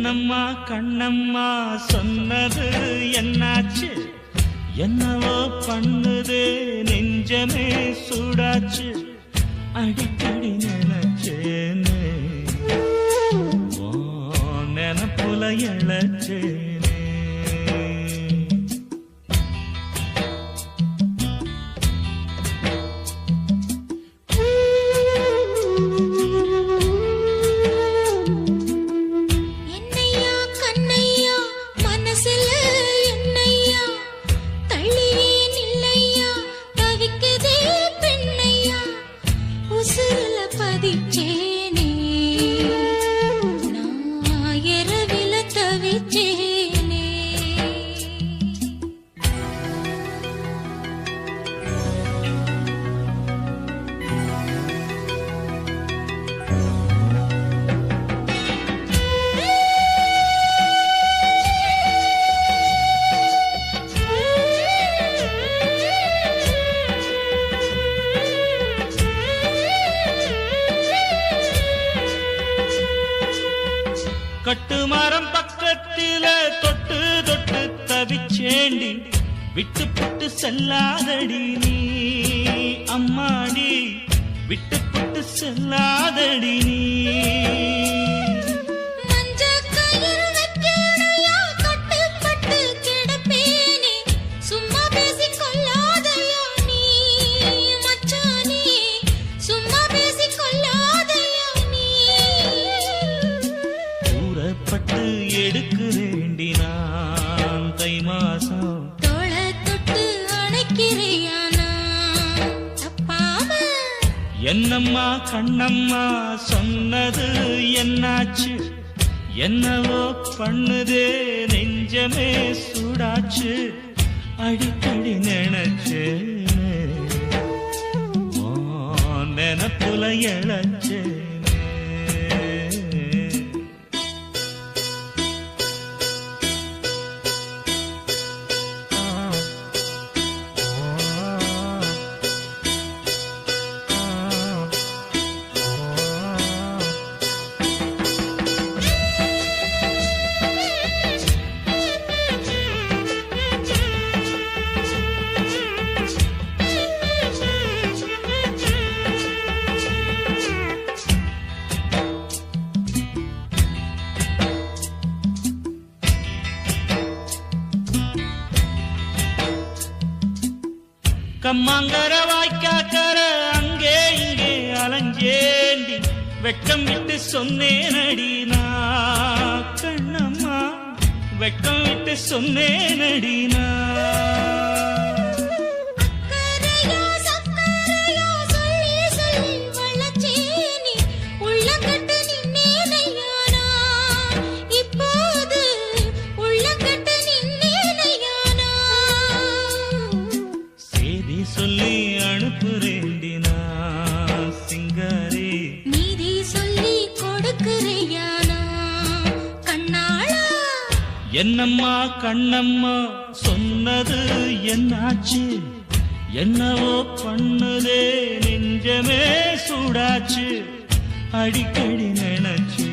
என்னம்மா கண்ணம்மா சொன்னது என்னாச்சு? என்னவோ பண்ணுதே நெஞ்சமே சூடாச்சு. அடிக்கடி நினைச்சேனே நினப்புல இழச்சேனே. கட்டுமரம் பக்கத்தில தொட்டு தொட்டு தவிச்சேண்டி. விட்டு புட்டு செல்லாதடி நீ அம்மாடி, விட்டு புட்டு செல்லாதடி நீ. எடுக்கிறேண்டி நான் தை மாசம் தோள தொட்டு அணைக்கிறியானா தப்பாம. என்னம்மா கண்ணம்மா சொன்னது என்னாச்சு? என்னவோ பண்ணுதே நெஞ்சமே சூடாச்சு. அடிக்கடி நினைச்சேனே நினப்புல இழச்சே. கம்மாங்கர வாய்க்காக்கர அங்கே இங்கே அலஞ்சேண்டி. வெட்கம் விட்டு சொன்னேனடி நான் கண்ணம்மா, வெட்கம் விட்டு சொன்னேனடி நான். சொல்லி அனுப்புறேண்டி நான் சிங்காரி, நீதி சொல்லி கொடுக்கிறியானா கண்ணாளா. என்னம்மா கண்ணம்மா சொன்னது என்னாச்சு? என்னவோ பண்ணுதே நெஞ்சமே சூடாச்சு. அடிக்கடி நினைச்சு